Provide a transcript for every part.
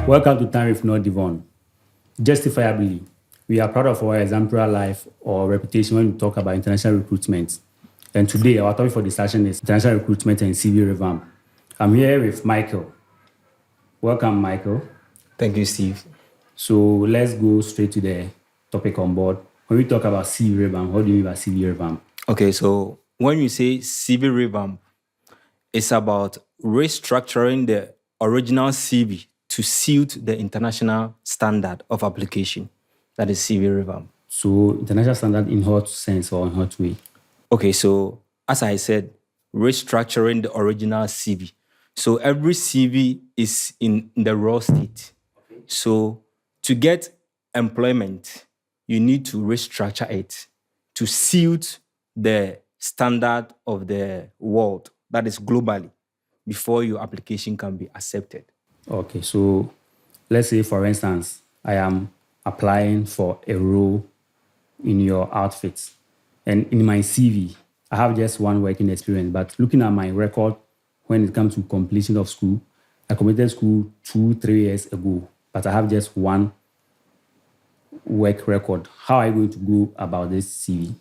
Welcome to Time If Not Devon. Justifiably, we are proud of our exemplary life or reputation when we talk about international recruitment. And today, our topic for discussion is international recruitment and CV revamp. I'm here with Michael. Welcome, Michael. Thank you, Steve. So let's go straight to the topic on board. When we talk about CV revamp, what do you mean by CV revamp? Okay, so when you say CV revamp, it's about restructuring the original CV to suit the international standard of application. That is CV revamp. So international standard in what sense or in what way? Okay, so as I said, restructuring the original CV. So every CV is in the raw state. So to get employment, you need to restructure it to suit the standard of the world, that is globally, before your application can be accepted. Okay, so let's say, for instance, I am applying for a role in your outfit. And in my CV, I have just one working experience. But looking at my record when it comes to completion of school, I completed school 2-3 years ago, but I have just one work record. How are you going to go about this CV?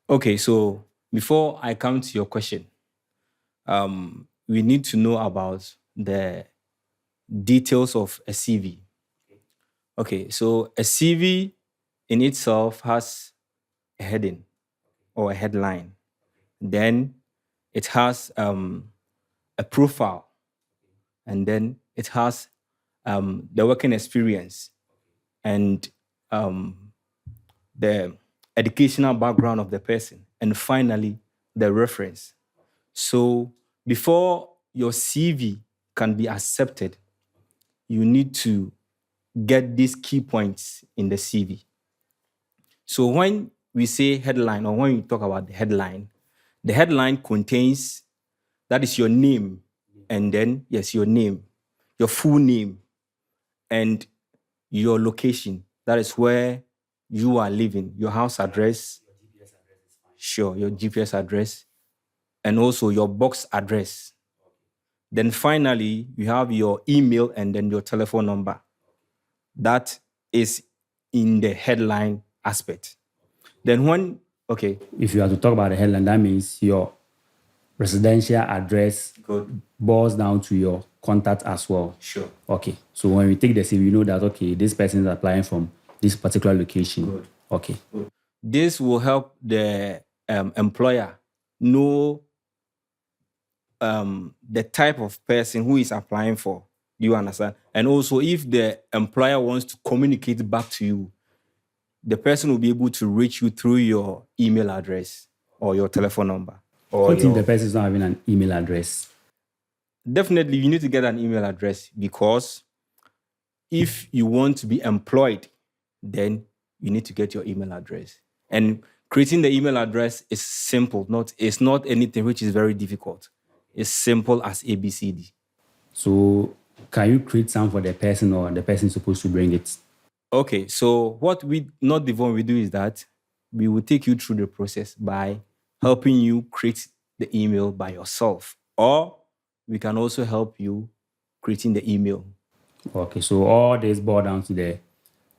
Okay, so before I come to your question, we need to know about the details of a CV. Okay, so a CV in itself has a heading or a headline. Then it has a profile, and then it has the working experience and the educational background of the person, and finally the reference. So before your CV can be accepted, you need to get these key points in the CV. So when we say headline, or when we talk about the headline contains, that is your name, and then, yes, your name, your full name, and your location. That is where you are living, your house address, sure, your GPS address, and also your box address. Then finally, you have your email and then your telephone number. That is in the headline aspect. Then okay. If you are to talk about the headline, that means your residential address boils down to your contact as well. Sure. Okay. So when we take the CV, we know that, okay, this person is applying from this particular location. Good. Okay. Good. This will help the employer know the type of person who is applying for. Do you understand? And also, if the employer wants to communicate back to you, the person will be able to reach you through your email address or your telephone number. What if the person is not having an email address? Definitely, you need to get an email address, because if you want to be employed, then you need to get your email address. And creating the email address is simple. It's not anything which is very difficult. It's simple as ABCD. So can you create some for the person, or the person is supposed to bring it? Okay, so what we do is that we will take you through the process by helping you create the email by yourself, or we can also help you creating the email. Okay, so all this boils down to the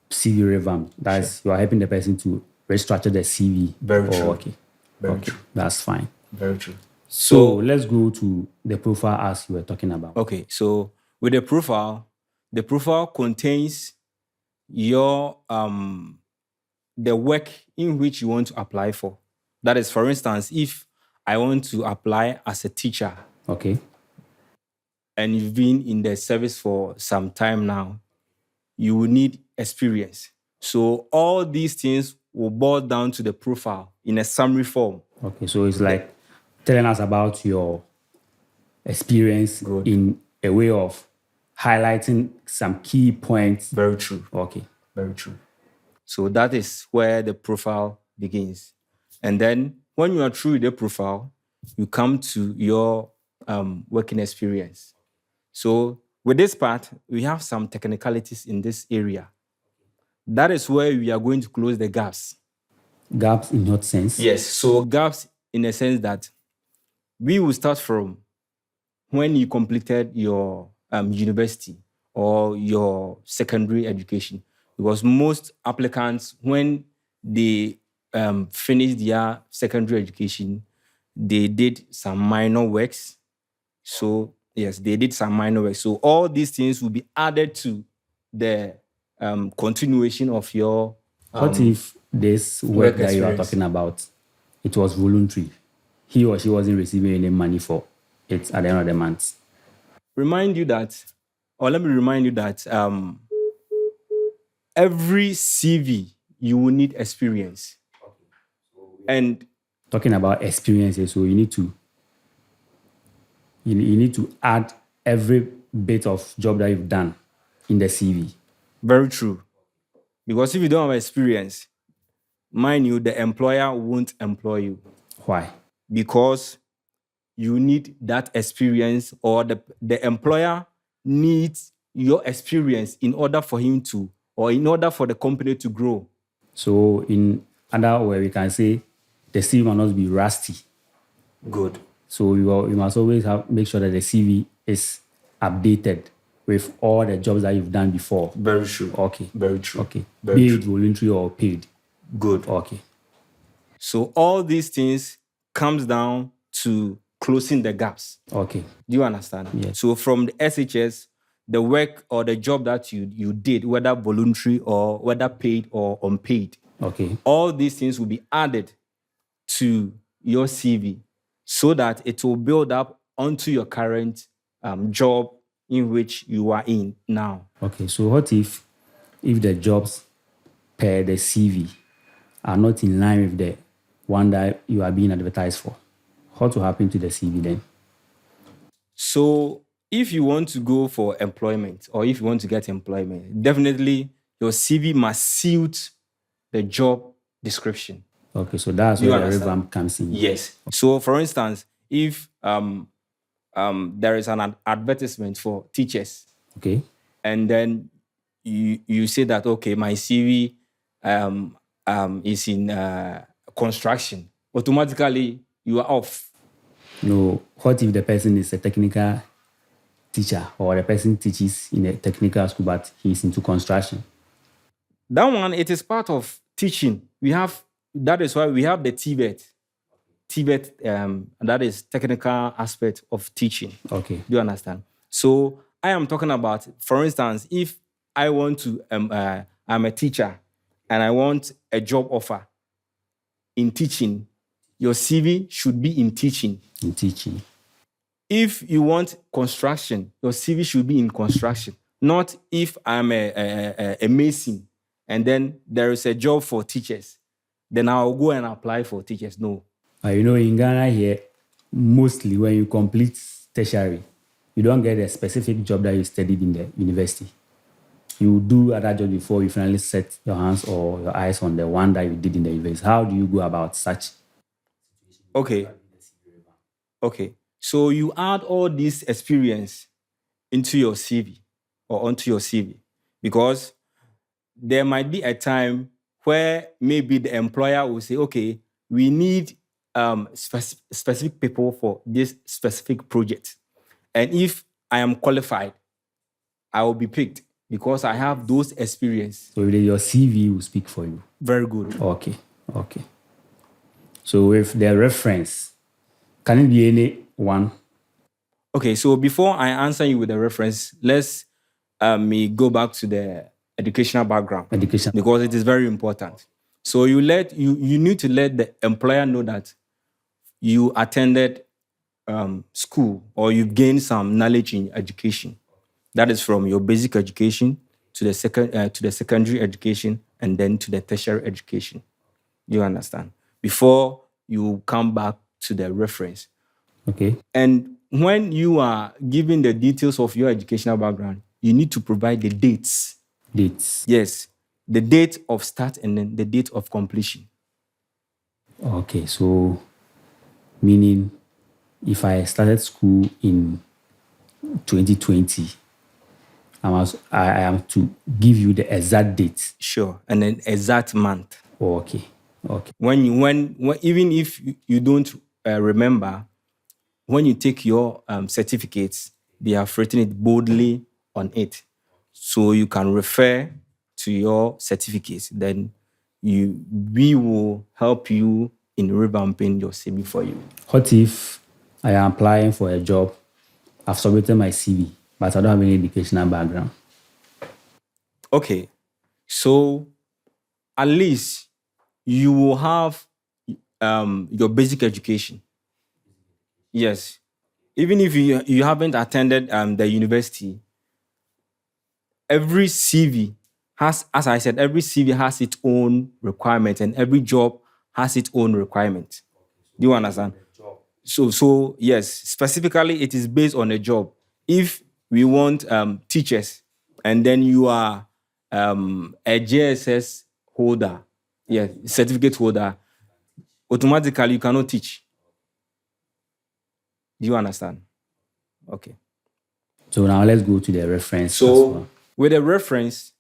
CV revamp. That's You are helping the person to restructure the CV. Very true. Okay. Very true. That's fine. Very true. So let's go to the profile as you were talking about. Okay, so with the profile contains your the work in which you want to apply for. That is, for instance, if I want to apply as a teacher, okay, and you've been in the service for some time now, you will need experience. So all these things will boil down to the profile in a summary form. Okay, so it's like telling us about your experience in a way of highlighting some key points. Very true. Okay. Very true. So that is where the profile begins. And then when you are through with the profile, you come to your working experience. So with this part, we have some technicalities in this area. That is where we are going to close the gaps. Gaps in what sense? Yes, so gaps in a sense that we will start from when you completed your university, or your secondary education. Because most applicants, when they finish their secondary education, they did some minor works. So yes, they did some minor work. So all these things will be added to the continuation of your What if this work work that you are experience. talking about, it was voluntary? He or she wasn't receiving any money for it at the end of the month. Remind you that, or let me remind you that every CV you will need experience. And Talking about experiences, so you need to you need to add every bit of job that you've done in the CV. very true. Because if you don't have experience, mind you, the employer won't employ you Why? because you need that experience, or the employer needs your experience in order for him to, or in order for the company to grow. So in other way, we can say the CV must not be rusty. Good. So you must always make sure that the CV is updated with all the jobs that you've done before. Very true. Okay. Very true. Okay. Very Be true. it voluntary or paid. Good. Okay. So all these things comes down to closing the gaps. Okay. Do you understand? Yes. So from the SHS, the work or the job that you did, whether voluntary or whether paid or unpaid, Okay. all these things will be added to your CV so that it will build up onto your current job in which you are in now. Okay. So what if the jobs per the CV are not in line with the one that you are being advertised for? What will happen to the CV then? So if you want to go for employment, or if you want to get employment, definitely your CV must suit the job description. Okay, so that's Do you where the understand? revamp comes in. Yes. So for instance, if there is an advertisement for teachers, Okay. and then you say that, okay, my CV is in construction, automatically you are off. No, what if the person is a technical teacher, or the person teaches in a technical school but he's into construction? That one, it is part of teaching. That is why we have the TVET. TVET, that is technical aspect of teaching. Okay. Do you understand? So I am talking about, for instance, if I want to, I'm a teacher and I want a job offer in teaching, your CV should be in teaching. In teaching. If you want construction, your CV should be in construction. Not if I'm a mason and then there is a job for teachers, then I'll go and apply for teachers. No. In Ghana here, mostly when you complete tertiary, you don't get a specific job that you studied in the university. You do other job before you finally set your hands or your eyes on the one that you did in the university. How do you go about such? Okay. So you add all this experience into your CV or onto your CV, because there might be a time where maybe the employer will say, okay, we need specific people for this specific project. And if I am qualified, I will be picked because I have those experience. So your CV will speak for you. Very good. Okay. So with the reference, can it be any one? Okay, so before I answer you with the reference, let's me go back to the educational background. Education. Because it is very important. So you need to let the employer know that you attended school, or you gained some knowledge in education. That is from your basic education to the secondary education, and then to the tertiary education. You understand? Before you come back to the reference. Okay. And when you are giving the details of your educational background, you need to provide the dates. Dates. Yes, the date of start and then the date of completion. Okay, so meaning if I started school in 2020, I am to give you the exact date. Sure, and then exact month. Oh, okay. When even if you don't remember, when you take your certificates, they have written it boldly on it. so you can refer to your certificates. Then we will help you in revamping your CV for you. What if I am applying for a job? I've submitted my CV, but I don't have any educational background. Okay, so at least you will have your basic education. Yes, even if you haven't attended the university, every CV has, as I said, every CV has its own requirement, and every job has its own requirement. Do you understand? So yes, specifically it is based on a job. If we want teachers, and then you are a JSS holder, yeah, certificate holder, automatically you cannot teach. Do you understand? Okay. So now let's go to the reference as So well. with a reference,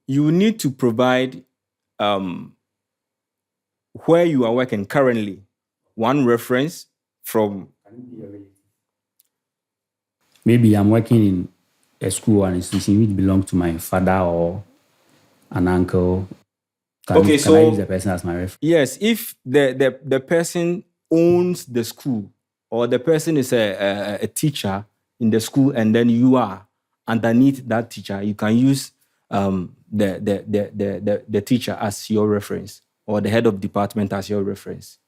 you need to provide where you are working currently, one reference from. Maybe I'm working in a school or an institution which belongs to my father or an uncle. Can I use the person as my reference? Yes, if the person owns the school, or the person is a teacher in the school, and then you are underneath that teacher, you can use the teacher as your reference, or the head of department as your reference.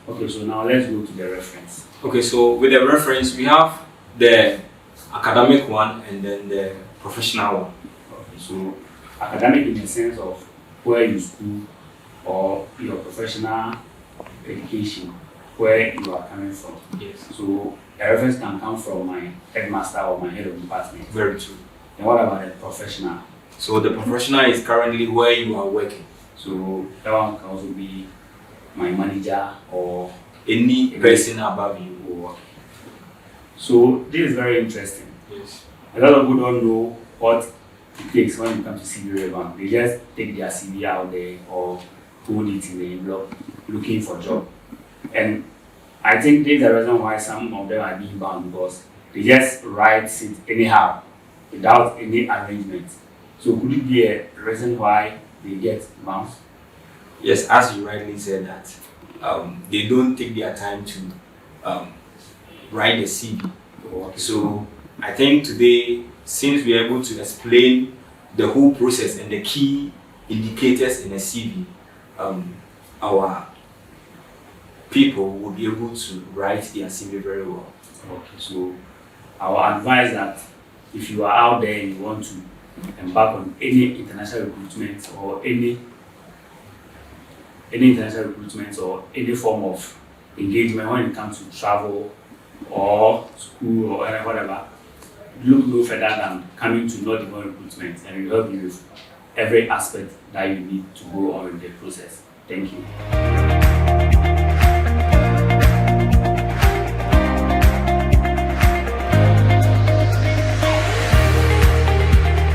Okay, so now let's go to the reference. Okay, so with the reference, we have the academic one and then the professional one. Okay, so academic in the sense of where you school or your professional education, where you are coming from. Yes. So a reference can come from my headmaster or my head of department. Very true. And what about the professional? So the professional is currently where you are working. So that one can also be my manager or any person above you. Okay. So this is very interesting. Yes. A lot of people don't know what it takes when it comes to CV Revamp. They just take their CV out there or hold it in the envelope looking for a job. And I think there's a reason why some of them are being banned, because they just write it anyhow without any arrangement. So could it be a reason why they get bounced? Yes, as you rightly said that they don't take their time to write the CV. So I think today, since we are able to explain the whole process and the key indicators in a CV, our people will be able to write their CV very well. Okay, so I will advise that if you are out there and you want to embark on any international recruitment or any international recruitment or any form of engagement when it comes to travel or school or whatever, look no further than coming to Not Even Recruitment, and we help you with every aspect that you need to go on in the process. Thank you.